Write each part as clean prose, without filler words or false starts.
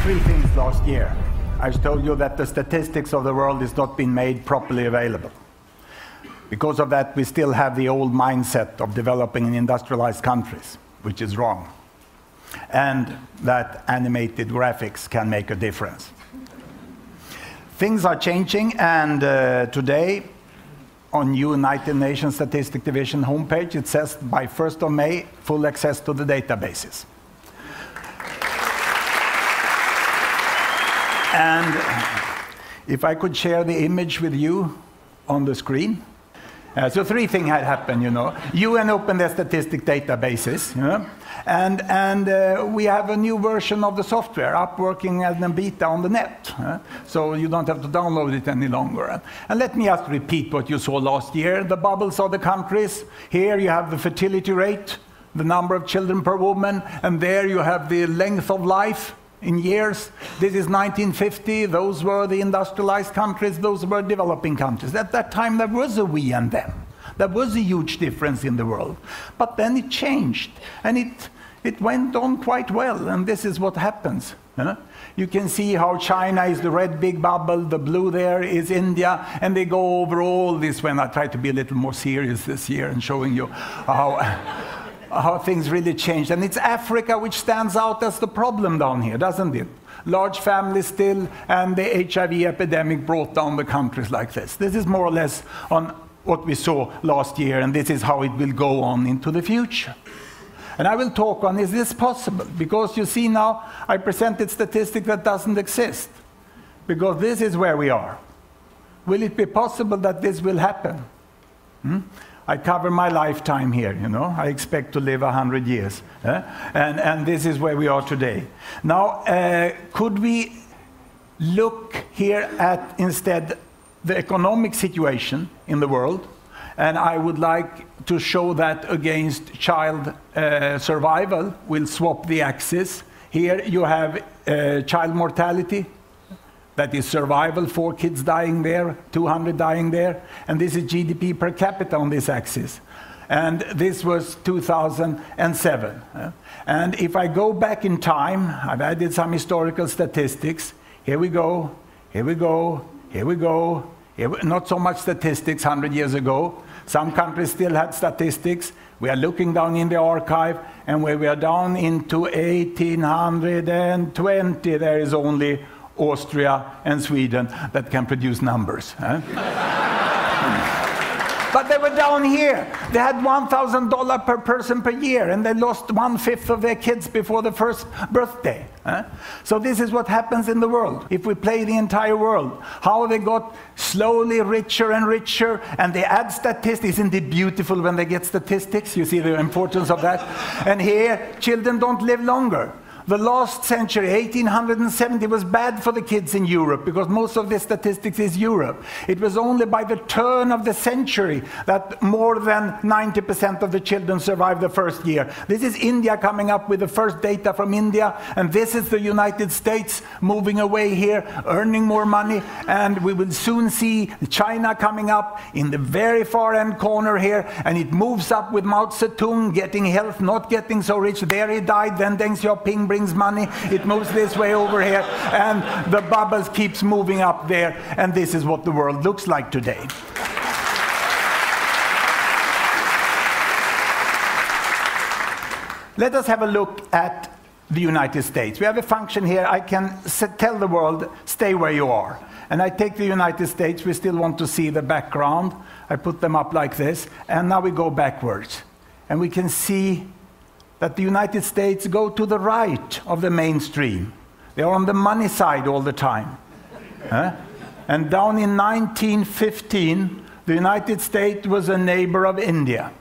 three things last year. I told you that the statistics of the world is not being made properly available. Because of that, we still have the old mindset of developing in industrialized countries, which is wrong. And that animated graphics can make a difference. Things are changing, and today, on United Nations Statistic Division homepage, it says by 1st of May, full access to the databases. And if I could share the image with you on the screen. So three things had happened, you know. UN opened their statistic databases, you know, and we have a new version of the software up working as a beta on the net. So you don't have to download it any longer. And let me just repeat what you saw last year. The bubbles are the countries. Here you have the fertility rate, the number of children per woman, and there you have the length of life in years. This is 1950. Those were the industrialized countries. Those were developing countries. At that time, there was a we and them. There was a huge difference in the world. But then it changed, and it went on quite well, and this is what happens. You can see how China is the red big bubble, the blue there is India, and they go over all this when I try to be a little more serious this year and showing you how things really changed. And it's Africa which stands out as the problem down here, doesn't it? Large families still, and the HIV epidemic brought down the countries like this. This is more or less on what we saw last year, and this is how it will go on into the future. And I will talk on, is this possible? Because you see now, I presented statistics that doesn't exist. Because this is where we are. Will it be possible that this will happen? I cover my lifetime here, you know. I expect to live 100 years. And this is where we are today. Now, could we look here at, instead, the economic situation in the world? And I would like to show that against child survival. We'll swap the axis. Here you have child mortality. That is survival, 4 kids dying there, 200 dying there. And this is GDP per capita on this axis. And this was 2007. And if I go back in time, I've added some historical statistics. Here we go, here we go, here we go. Not so much statistics 100 years ago. Some countries still had statistics. We are looking down in the archive, and where we are down into 1820, there is only Austria and Sweden that can produce numbers. But they were down here. They had $1,000 per person per year, and they lost 1/5 of their kids before the first birthday. So this is what happens in the world. If we play the entire world, how they got slowly richer and richer, and they add statistics. Isn't it beautiful when they get statistics? You see the importance of that? And here, children don't live longer. The last century, 1870, was bad for the kids in Europe because most of the statistics is Europe. It was only by the turn of the century that more than 90% of the children survived the first year. This is India coming up with the first data from India, and this is the United States moving away here, earning more money, and we will soon see China coming up in the very far end corner here, and it moves up with Mao Zedong, getting health, not getting so rich. There he died, then Deng Xiaoping brings money, it moves this way over here, and the bubbles keeps moving up there, and this is what the world looks like today. Let us have a look at the United States. We have a function here. I can tell the world, stay where you are. And I take the United States. We still want to see the background. I put them up like this, and now we go backwards. And we can see that the United States go to the right of the mainstream. They are on the money side all the time. And down in 1915, the United States was a neighbor of India,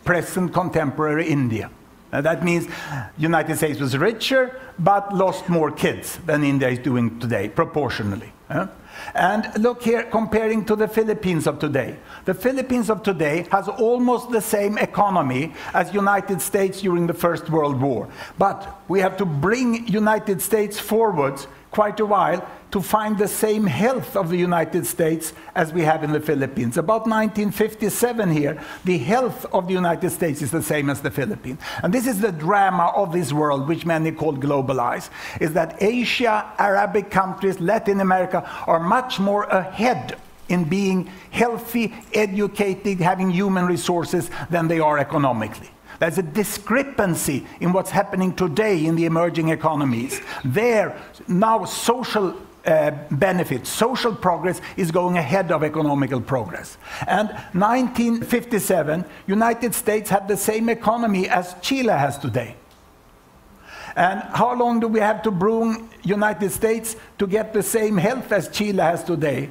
present contemporary India. That means the United States was richer, but lost more kids than India is doing today, proportionally. And look here, comparing to the Philippines of today. The Philippines of today has almost the same economy as United States during the First World War. But we have to bring United States forwards quite a while to find the same health of the United States as we have in the Philippines. About 1957 here, the health of the United States is the same as the Philippines. And this is the drama of this world, which many call globalized, is that Asia, Arabic countries, Latin America are much more ahead in being healthy, educated, having human resources than they are economically. There's a discrepancy in what's happening today in the emerging economies. There, now social benefits, social progress is going ahead of economical progress. And 1957, United States had the same economy as Chile has today. And how long do we have to bring United States to get the same health as Chile has today?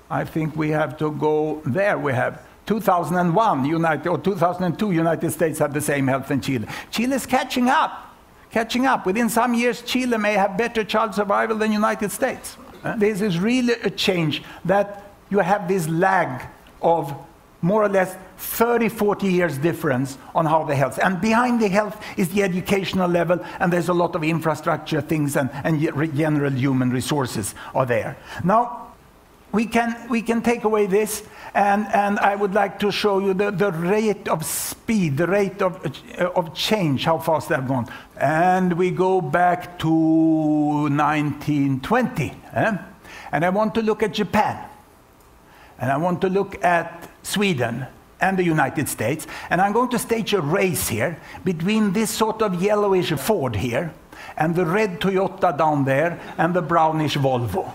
I think we have to go there. We have 2001, or 2002, United States had the same health than Chile. Chile is catching up. Within some years, Chile may have better child survival than United States. This is really a change, that you have this lag of more or less 30, 40 years difference on how the health. And behind the health is the educational level, and there's a lot of infrastructure things and general human resources are there. Now, we can take away this, and I would like to show you the rate of speed, the rate of change, how fast they've gone. And we go back to 1920. And I want to look at Japan. And I want to look at Sweden and the United States. And I'm going to stage a race here between this sort of yellowish Ford here and the red Toyota down there and the brownish Volvo.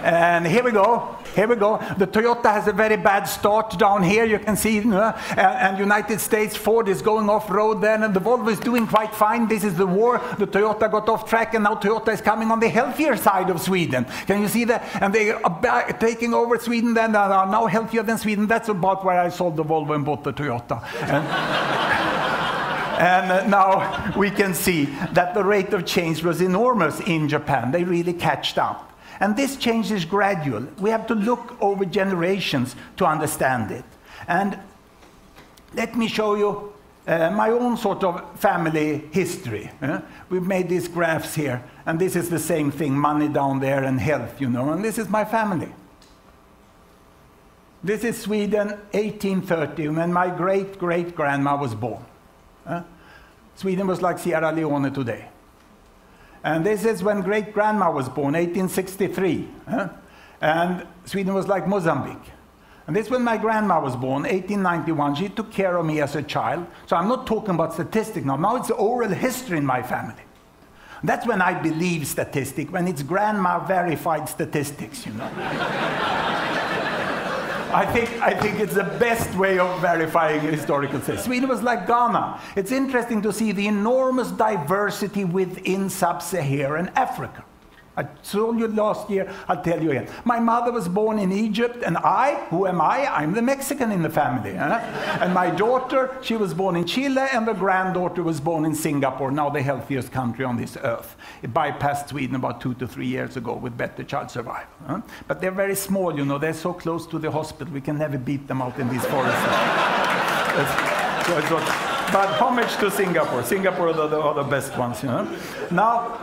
And here we go. The Toyota has a very bad start down here, you can see, and United States Ford is going off-road then, and the Volvo is doing quite fine. This is the war. The Toyota got off track, and now Toyota is coming on the healthier side of Sweden. Can you see that? And they are taking over Sweden then, and are now healthier than Sweden. That's about where I sold the Volvo and bought the Toyota. And now we can see that the rate of change was enormous in Japan. They really catched up. And this change is gradual. We have to look over generations to understand it. And let me show you my own sort of family history. We've made these graphs here, and this is the same thing, money down there and health, and this is my family. This is Sweden, 1830, when my great-great-grandma was born. Sweden was like Sierra Leone today. And this is when great-grandma was born, 1863. And Sweden was like Mozambique. And this is when my grandma was born, 1891. She took care of me as a child. So I'm not talking about statistics now. Now it's oral history in my family. That's when I believe statistics, when it's grandma-verified statistics, I think it's the best way of verifying historical statistics. Sweden was like Ghana. It's interesting to see the enormous diversity within sub-Saharan Africa. I told you last year, I'll tell you again. My mother was born in Egypt, and who am I? I'm the Mexican in the family. And my daughter, she was born in Chile, and the granddaughter was born in Singapore, now the healthiest country on this earth. It bypassed Sweden about 2 to 3 years ago with better child survival. But they're very small, they're so close to the hospital, we can never beat them out in these forests. But homage to Singapore. Singapore are the best ones. Now,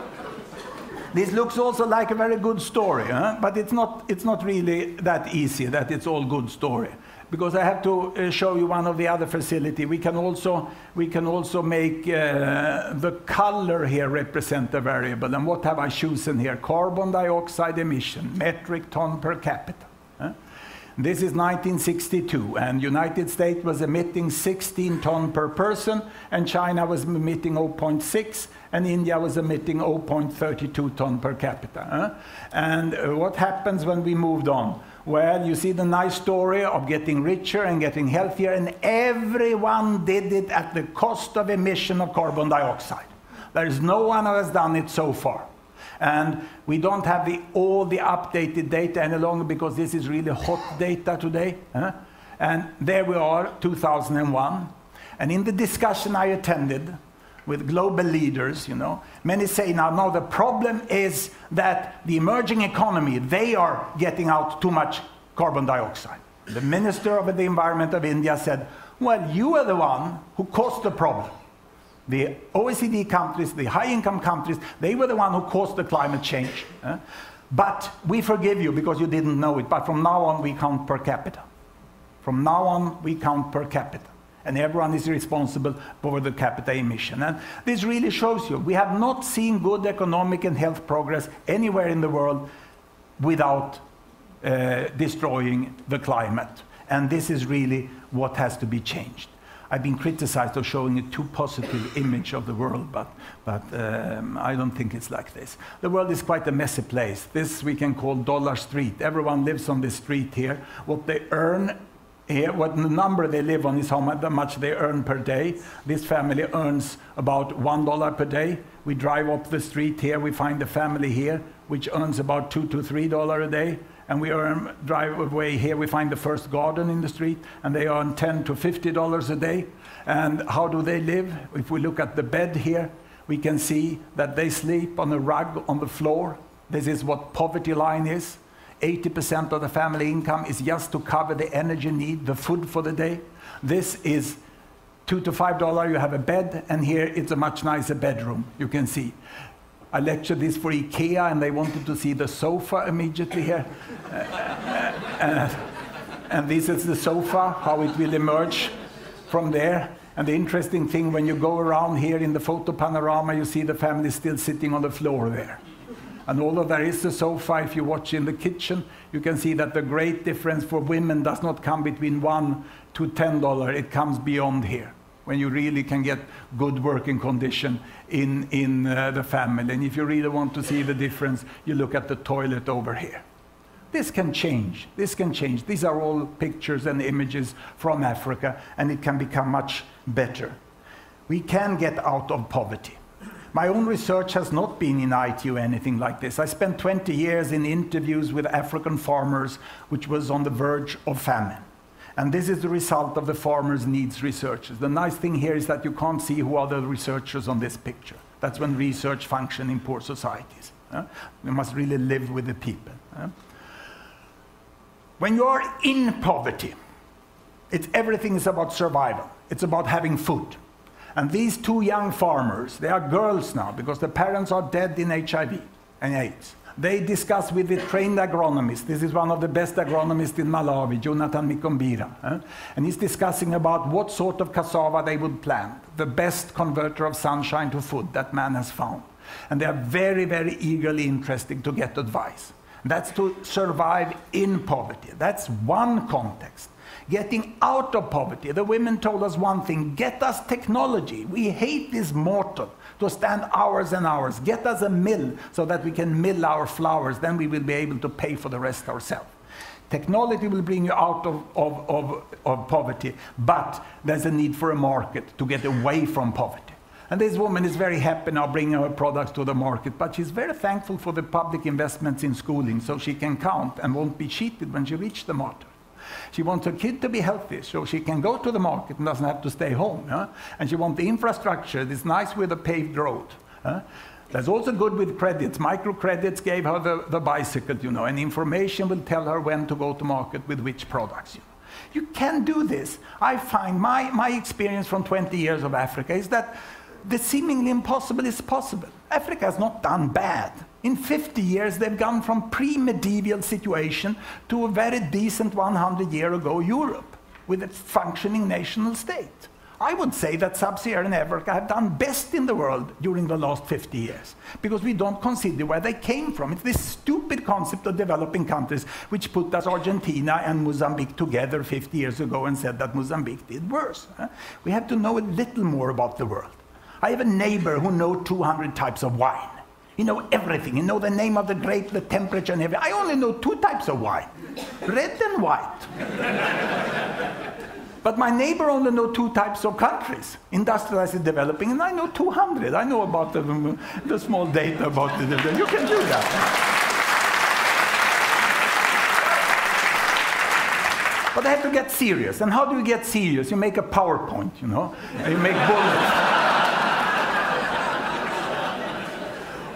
this looks also like a very good story, but it's not really that easy that it's all good story, because I have to show you one of the other facility. We can also make the color here represent a variable. And what have I chosen here? Carbon dioxide emission, metric ton per capita. This is 1962, and United States was emitting 16 ton per person, and China was emitting 0.6, and India was emitting 0.32 ton per capita. And what happens when we moved on? Well, you see the nice story of getting richer and getting healthier, and everyone did it at the cost of emission of carbon dioxide. There is no one who has done it so far. And we don't have all the updated data any longer, because this is really hot data today. And there we are, 2001. And in the discussion I attended with global leaders, many say now the problem is that the emerging economy, they are getting out too much carbon dioxide. The Minister of the Environment of India said, well, you are the one who caused the problem. The OECD countries, the high-income countries, they were the one who caused the climate change. But we forgive you because you didn't know it. But from now on, we count per capita. From now on, we count per capita. And everyone is responsible for the capita emission. And this really shows you, we have not seen good economic and health progress anywhere in the world without destroying the climate. And this is really what has to be changed. I've been criticized for showing a too positive image of the world, but I don't think it's like this. The world is quite a messy place. This we can call Dollar Street. Everyone lives on this street here. What they earn here, what the number they live on is how much they earn per day. This family earns about $1 per day. We drive up the street here, we find a family here, which earns about $2 to $3 a day. And we drive away here, we find the first garden in the street, and they earn $10 to $50 a day. And how do they live? If we look at the bed here, we can see that they sleep on a rug on the floor. This is what poverty line is. 80% of the family income is just to cover the energy need, the food for the day. This is $2 to $5, you have a bed, and here it's a much nicer bedroom, you can see. I lectured this for IKEA, and they wanted to see the sofa immediately here. And this is the sofa, how it will emerge from there. And the interesting thing, when you go around here in the photo panorama, you see the family still sitting on the floor there. And although there is a sofa, if you watch in the kitchen, you can see that the great difference for women does not come between $1 to $10. It comes beyond here, when you really can get good working condition in the family. And if you really want to see the difference, you look at the toilet over here. This can change. This can change. These are all pictures and images from Africa, and it can become much better. We can get out of poverty. My own research has not been in IT or anything like this. I spent 20 years in interviews with African farmers, which was on the verge of famine. And this is the result of the farmers' needs researchers. The nice thing here is that you can't see who are the researchers on this picture. That's when research functions in poor societies. You must really live with the people. When you are in poverty, everything is about survival. It's about having food. And these two young farmers, they are girls now because the parents are dead in HIV and AIDS. They discuss with the trained agronomist. This is one of the best agronomists in Malawi, Jonathan Mikombira. And he's discussing about what sort of cassava they would plant, the best converter of sunshine to food that man has found. And they are very, very eagerly interested to get advice. That's to survive in poverty. That's one context. Getting out of poverty. The women told us one thing: get us technology. We hate this mortal to stand hours and hours. Get us a mill so that we can mill our flowers. Then we will be able to pay for the rest ourselves. Technology will bring you out of poverty, but there's a need for a market to get away from poverty. And this woman is very happy now bringing her products to the market, but she's very thankful for the public investments in schooling so she can count and won't be cheated when she reaches the market. She wants her kid to be healthy so she can go to the market and doesn't have to stay home. And she wants the infrastructure that's nice with a paved road. That's also good with credits. Microcredits gave her the bicycle, and information will tell her when to go to market with which products. You can do this. I find my experience from 20 years of Africa is that the seemingly impossible is possible. Africa has not done bad. In 50 years, they've gone from pre-medieval situation to a very decent 100 years ago Europe with a functioning national state. I would say that sub-Saharan Africa have done best in the world during the last 50 years because we don't consider where they came from. It's this stupid concept of developing countries which put us Argentina and Mozambique together 50 years ago and said that Mozambique did worse. We have to know a little more about the world. I have a neighbor who knows 200 types of wine. He knows everything. He knows the name of the grape, the temperature, and everything. I only know 2 types of wine, red and white. But my neighbor only knows 2 types of countries, industrialized and developing, and I know 200. I know about the small data about the. You can do that. But I have to get serious. And how do you get serious? You make a PowerPoint, and you make bullets.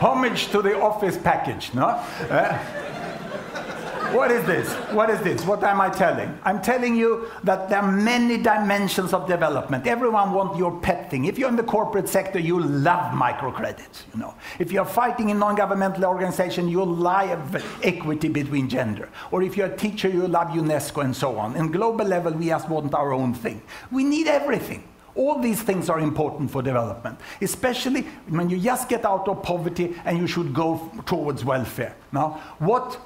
Homage to the office package, no? What is this? What is this? What am I telling? I'm telling you that there are many dimensions of development. Everyone wants your pet thing. If you're in the corporate sector, you love microcredits. You know. If you're fighting in non-governmental organization, you love equity between gender. Or if you're a teacher, you love UNESCO and so on. In global level, we just want our own thing. We need everything. All these things are important for development, especially when you just get out of poverty and you should go towards welfare. Now, what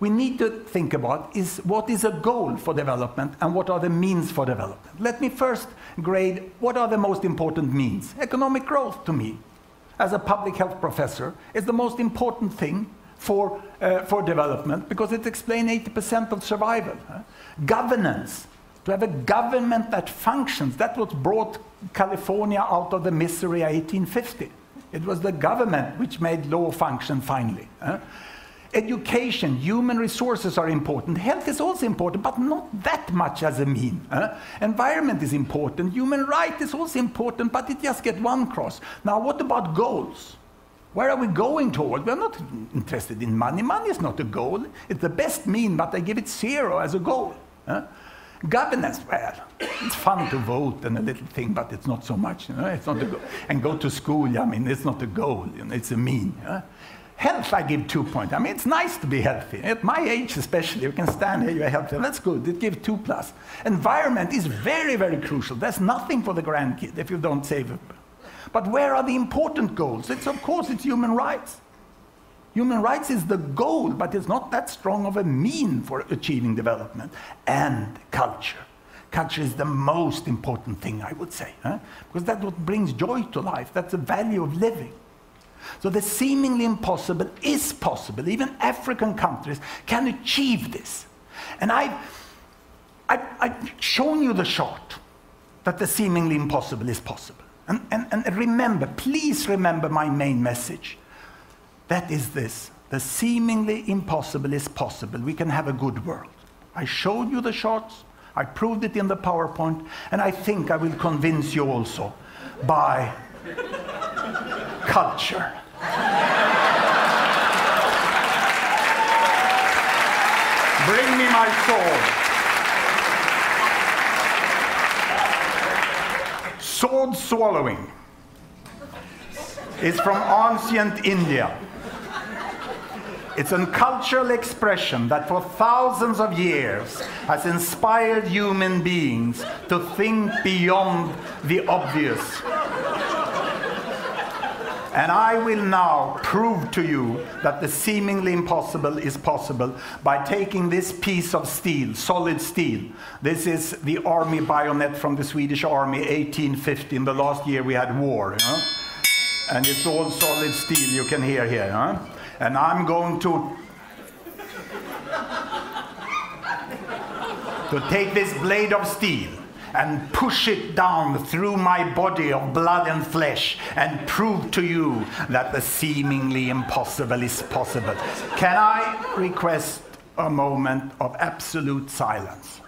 we need to think about is what is a goal for development and what are the means for development. Let me first grade what are the most important means. Economic growth, to me, as a public health professor, is the most important thing for development because it explains 80% of survival. Governance. To have a government that functions. That's what brought California out of the misery of 1850. It was the government which made law function finally. Education, human resources are important. Health is also important, but not that much as a mean. Environment is important. Human right is also important, but it just gets one cross. Now, what about goals? Where are we going toward? We're not interested in money. Money is not a goal. It's the best mean, but I give it 0 as a goal. Governance, well, it's fun to vote and a little thing, but it's not so much. You know? It's not a goal. And go to school, I mean, it's not a goal. You know? It's a mean. Health, I give 2 points. I mean, it's nice to be healthy. At my age especially, you can stand here, you're healthy. That's good. It gives 2+. Environment is very, very crucial. There's nothing for the grandkid if you don't save it. But where are the important goals? Of course, it's human rights. Human rights is the goal, but it's not that strong of a mean for achieving development. And culture. Culture is the most important thing, I would say, because that's what brings joy to life. That's the value of living. So the seemingly impossible is possible. Even African countries can achieve this. And I've shown you the chart that the seemingly impossible is possible. And remember, please remember my main message. That is this. The seemingly impossible is possible. We can have a good world. I showed you the charts. I proved it in the PowerPoint. And I think I will convince you also by culture. Bring me my sword. Sword swallowing is from ancient India. It's a cultural expression that for thousands of years has inspired human beings to think beyond the obvious. And I will now prove to you that the seemingly impossible is possible by taking this piece of steel, solid steel. This is the army bayonet from the Swedish army, 1850, in the last year we had war. You know? And it's all solid steel, you can hear here. Huh? And I'm going to take this blade of steel and push it down through my body of blood and flesh and prove to you that the seemingly impossible is possible. Can I request a moment of absolute silence?